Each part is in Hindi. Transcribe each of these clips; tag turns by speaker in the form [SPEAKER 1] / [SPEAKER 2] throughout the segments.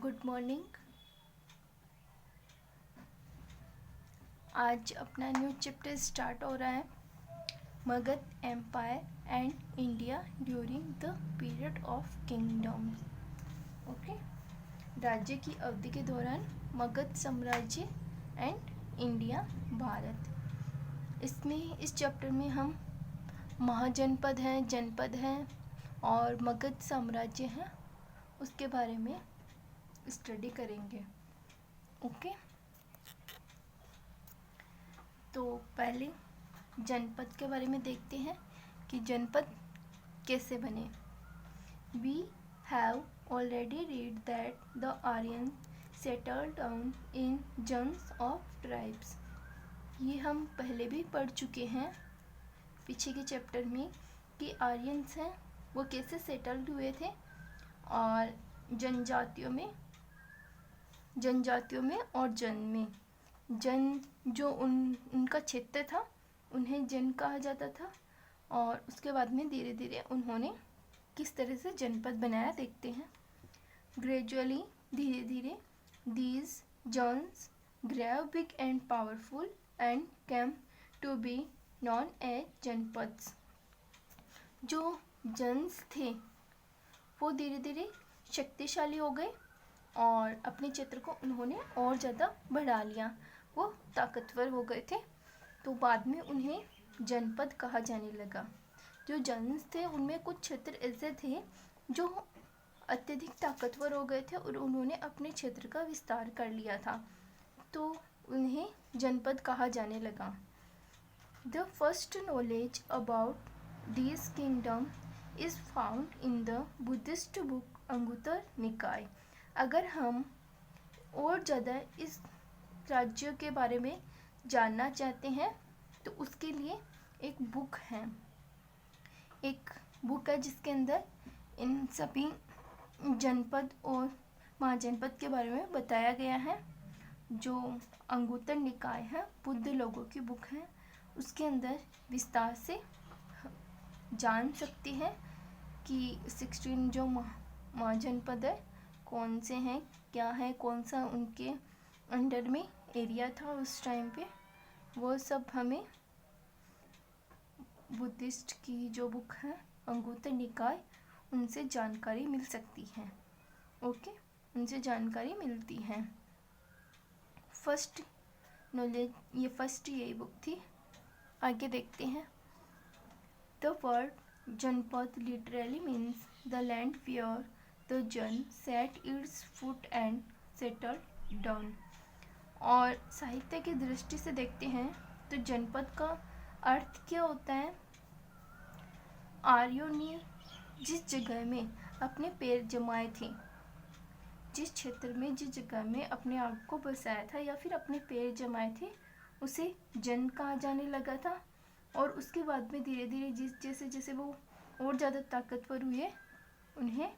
[SPEAKER 1] Good morning. आज अपना न्यू चैप्टर स्टार्ट हो रहा है, Magadha empire and India during the period of kingdoms. Okay, राज्य की अवधि के दौरान मगध साम्राज्य एंड इंडिया भारत। इस चैप्टर में हम महाजनपद हैं, जनपद हैं और मगध साम्राज्य हैं, उसके बारे में स्टडी करेंगे। ओके, तो पहले जनपद के बारे में देखते हैं कि जनपद कैसे बने। We have already read that the Aryans settled down in zones of tribes। ये हम पहले भी पढ़ चुके हैं पीछे के चैप्टर में कि आर्यंस हैं वो कैसे सेटल्ड हुए थे और जनजातियों में और जन में। जन जो उनका क्षेत्र था उन्हें जन कहा जाता था, और उसके बाद में धीरे धीरे उन्होंने किस तरह से जनपद बनाया देखते हैं। ग्रेजुअली, धीरे धीरे, these zones grew big and powerful and came to be known as janapadas. जो जन्स थे वो धीरे धीरे शक्तिशाली हो गए और अपने क्षेत्र को उन्होंने और ज़्यादा बढ़ा लिया, वो ताकतवर हो गए थे, तो बाद में उन्हें जनपद कहा जाने लगा। जो जन्स थे उनमें कुछ क्षेत्र ऐसे थे जो अत्यधिक ताकतवर हो गए थे और उन्होंने अपने क्षेत्र का विस्तार कर लिया था, तो उन्हें जनपद कहा जाने लगा। The first knowledge about this kingdom is found in the Buddhist book Anguttara निकाय। अगर हम और ज़्यादा इस राज्यों के बारे में जानना चाहते हैं तो उसके लिए एक बुक है जिसके अंदर इन सभी जनपद और महाजनपद के बारे में बताया गया है। जो अंगुत्तर निकाय है, बुद्ध लोगों की बुक है, उसके अंदर विस्तार से जान सकती है कि 16 जो महाजनपद है कौन से हैं, क्या है, कौन सा उनके अंडर में एरिया था उस टाइम पे, वो सब हमें बुद्धिस्ट की जो बुक है अंगुत्तर निकाय उनसे जानकारी मिल सकती है। ओके, उनसे जानकारी मिलती है। फर्स्ट नॉलेज, ये फर्स्ट यही बुक थी। आगे देखते हैं। The word janapada literally means the land where the jan set its foot and settle down. और साहित्य की दृष्टि से देखते हैं तो जनपद का अर्थ क्या होता है? आर्यों ने जिस जगह में अपने पैर जमाए थे, जिस क्षेत्र में, जिस जगह में अपने आप को बसाया था या फिर अपने पैर जमाए थे, उसे जन कहा जाने लगा था। और उसके बाद में धीरे धीरे जैसे जैसे वो और ज़्यादा ताकतवर हुए उन्हें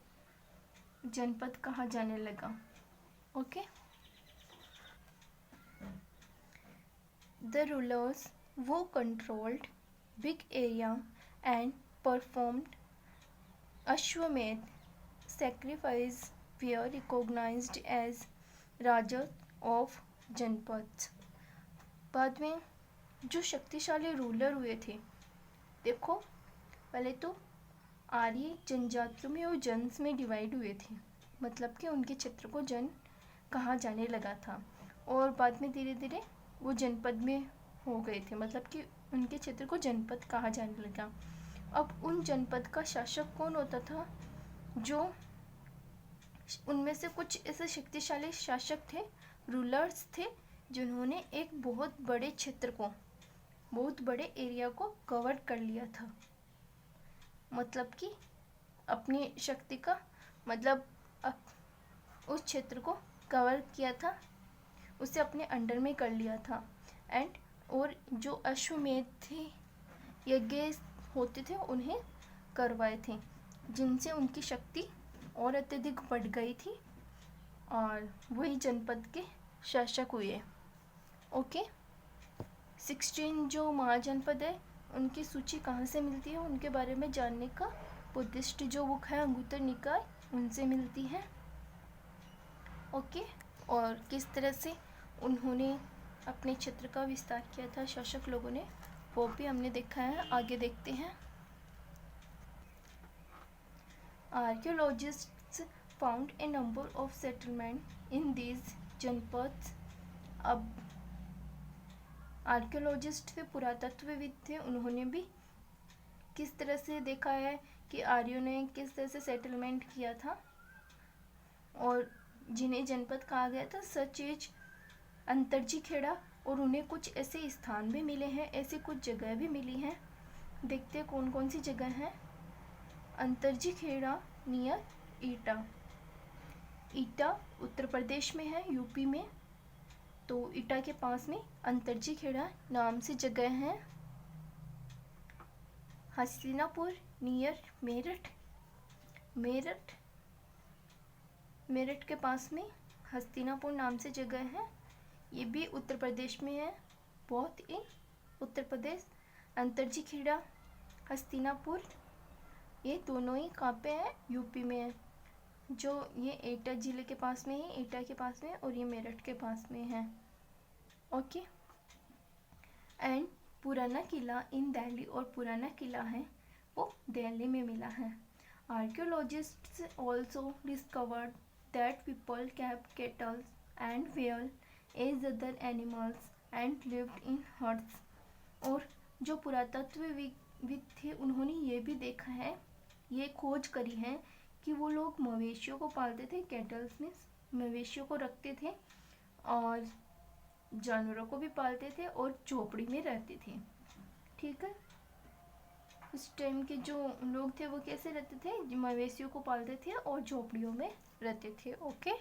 [SPEAKER 1] जनपद कहा जाने लगा। Okay, The rulers who controlled big area and performed Ashwamedh sacrifice were recognized as Rajas of Janpads। बाद में जो शक्तिशाली रूलर हुए थे, देखो पहले तो आर्य जनजातियों में और जन्स में डिवाइड हुए थे, मतलब कि उनके क्षेत्र को जन कहा जाने लगा था, और बाद में धीरे धीरे वो जनपद में हो गए थे, मतलब कि उनके क्षेत्र को जनपद कहा जाने लगा। अब उन जनपद का शासक कौन होता था? जो उनमें से कुछ ऐसे शक्तिशाली शासक थे, रूलर्स थे, जिन्होंने एक बहुत बड़े क्षेत्र को, बहुत बड़े एरिया को कवर कर लिया था, मतलब कि अपनी शक्ति का मतलब उस क्षेत्र को कवर किया था, उसे अपने अंडर में कर लिया था। और जो अश्वमेध थे, यज्ञ होते थे, उन्हें करवाए थे, जिनसे उनकी शक्ति और अत्यधिक बढ़ गई थी और वही जनपद के शासक हुए। ओके, 16 जो महाजनपद है उनकी सूची कहाँ से मिलती है, उनके बारे में जानने का बुद्धिस्ट जो बुक है अंगुत्तर निकाय उनसे मिलती है। ओके। और किस तरह से उन्होंने अपने क्षेत्र का विस्तार किया था शासक लोगों ने, वो भी हमने देखा है। आगे देखते हैं। Archaeologists found a number of settlement in these janapadas. अब आर्कियोलॉजिस्ट थे, पुरातत्वविद थे, उन्होंने भी किस तरह से देखा है कि आर्यों ने किस तरह से सेटलमेंट किया था और जिन्हें जनपद कहा गया था सच एज अंतर्जी खेड़ा। और उन्हें कुछ ऐसे स्थान भी मिले हैं, ऐसी कुछ जगह भी मिली हैं। देखते हैं कौन कौन सी जगह हैं। अंतर्जी खेड़ा नियर ईटा। ईटा उत्तर प्रदेश में है, यूपी में। तो ईटा के पास में अंतर्जी खेड़ा नाम से जगह है। हस्तिनापुर नियर मेरठ। मेरठ के पास में हस्तिनापुर नाम से जगह है, ये भी उत्तर प्रदेश में है, बहुत ही उत्तर प्रदेश। अंतर्जी खेड़ा, हस्तिनापुर, ये दोनों ही कहाँ पे है, यूपी में है। जो ये एटा जिले के पास में है, एटा के पास में, और ये मेरठ के पास में है। ओके। एंड पुराना किला इन दिल्ली, और पुराना किला है वो दिल्ली में मिला है। Archaeologists also discovered that people kept cattle and were as other animals and lived in huts। और जो पुरातत्वविद थे उन्होंने ये भी देखा है, ये खोज करी है कि वो लोग मवेशियों को पालते थे, कैटल्स में मवेशियों को रखते थे, और जानवरों को भी पालते थे, और झोपड़ी में रहते थे। ठीक है। उस टाइम के जो लोग थे वो कैसे रहते थे, मवेशियों को पालते थे और झोपड़ियों में रहते थे। ओके।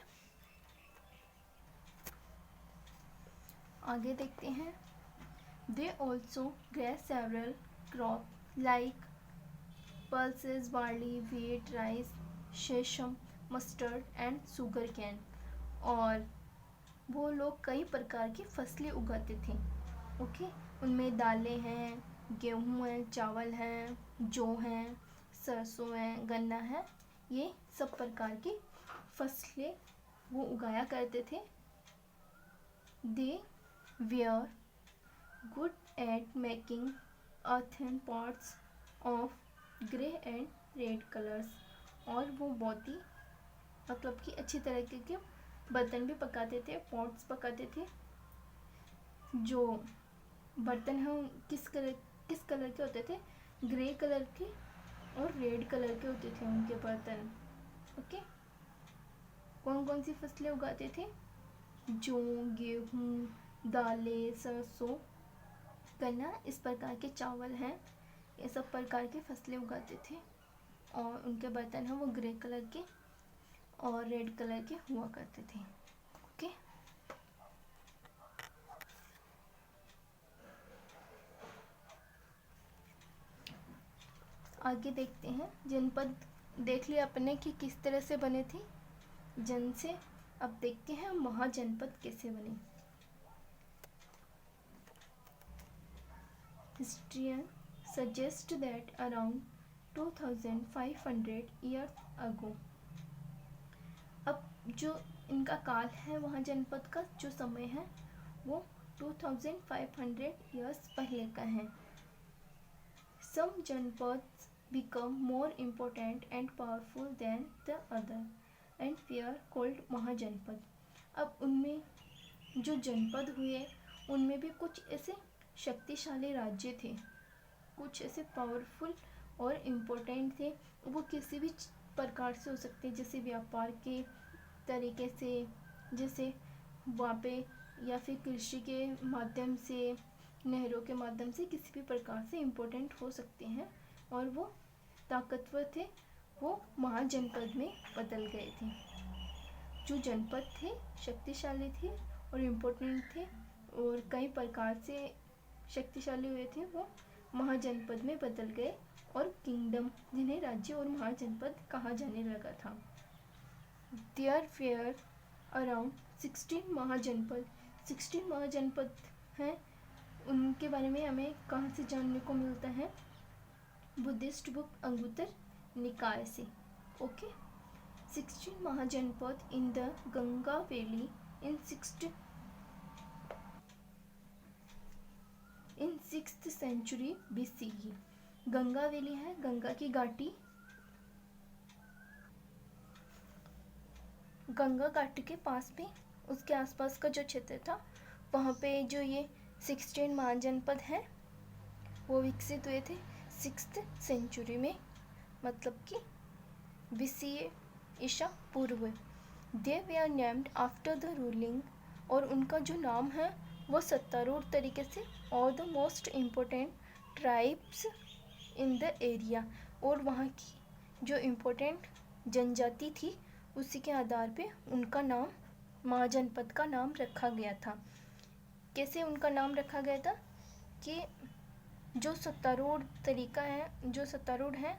[SPEAKER 1] आगे देखते हैं। They also grace several crop like pulses, barley, wheat, rice, सेसम, mustard and sugar cane. और वो लोग कई प्रकार की फसलें उगाते थे। ओके। उनमें दालें हैं, गेहूँ है, चावल हैं, जौ हैं, सरसों है, गन्ना है, ये सब प्रकार की फसलें वो उगाया करते थे। They were good at making earthen pots of grey and red colours. और वो बहुत ही मतलब कि अच्छी तरीके के बर्तन भी पकाते थे, पॉट्स पकाते थे। जो बर्तन हैं किस कलर के होते थे, ग्रे कलर के और रेड कलर के होते थे उनके बर्तन। ओके। कौन कौन सी फसलें उगाते थे, जौ, गेहूँ, दालें, सरसों, गन्ना, इस प्रकार के चावल हैं, ये सब प्रकार की फसलें उगाते थे। और उनके बर्तन हैं वो ग्रे कलर के और रेड कलर के हुआ करते थे। ओके। आगे देखते हैं। जनपद देख लिया अपने कि किस तरह से बने थे जन से। अब देखते हैं महाजनपद कैसे बने। Historian suggest that around 2500 years ago. अब जो इनका काल है महाजनपद का जो समय है वो 2500 ईयर्स पहले का है। सम janapads become more important and powerful than the other and were called महाजनपद। अब उनमें जो जनपद हुए उनमें भी कुछ ऐसे शक्तिशाली राज्य थे, कुछ ऐसे पावरफुल और इम्पोर्टेंट थे। वो किसी भी प्रकार से हो सकते, जैसे व्यापार के तरीके से, जैसे वहाँ पे, या फिर कृषि के माध्यम से, नहरों के माध्यम से, किसी भी प्रकार से इम्पोर्टेंट हो सकते हैं। और वो ताकतवर थे, वो महाजनपद में बदल गए थे। जो जनपद थे शक्तिशाली थे और इम्पोर्टेंट थे और कई प्रकार से शक्तिशाली हुए थे, वो महाजनपद में बदल गए और किंगडम, जिन्हें राज्य और महाजनपद कहा जाने लगा था। There were around 16 Mahajanapada. 16 Mahajanapada हैं। उनके बारे में हमें कहाँ से जानने को मिलता है, बुद्धिस्ट बुक अंगुत्तर निकाय से। Okay. 16 mahajanapada in the Ganga valley in 6th century BCE। Ganga valley है, गंगा की घाटी, गंगा घाटी के पास में उसके आसपास का जो क्षेत्र था वहाँ पे जो ये 16 महाजनपद हैं वो विकसित हुए थे 6th सेंचुरी में, मतलब कि BCE ईसा पूर्व। दे वे नेम्ड आफ्टर द रूलिंग, और उनका जो नाम है वो सत्तारूढ़ तरीके से और the most important tribes in the area, और वहाँ की जो इम्पोर्टेंट जनजाति थी उसी के आधार पे उनका नाम, महाजनपद का नाम रखा गया था। कैसे उनका नाम रखा गया था कि जो सत्तारूढ़ तरीका है, जो सत्तारूढ़ है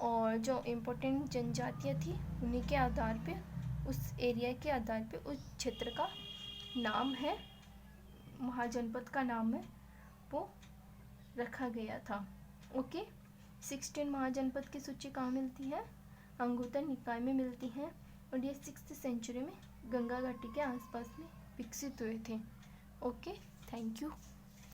[SPEAKER 1] और जो इम्पोर्टेंट जनजातियाँ थी उन्हीं के आधार पे, उस एरिया के आधार पे उस क्षेत्र का नाम है, महाजनपद का नाम है, वो रखा गया था। ओके, 16 महाजनपद की सूची कहाँ मिलती है? अंगुत्तर निकाय में मिलती है, और ये 6th सेंचुरी में गंगा घाटी के आसपास में विकसित हुए थे। Okay, thank you.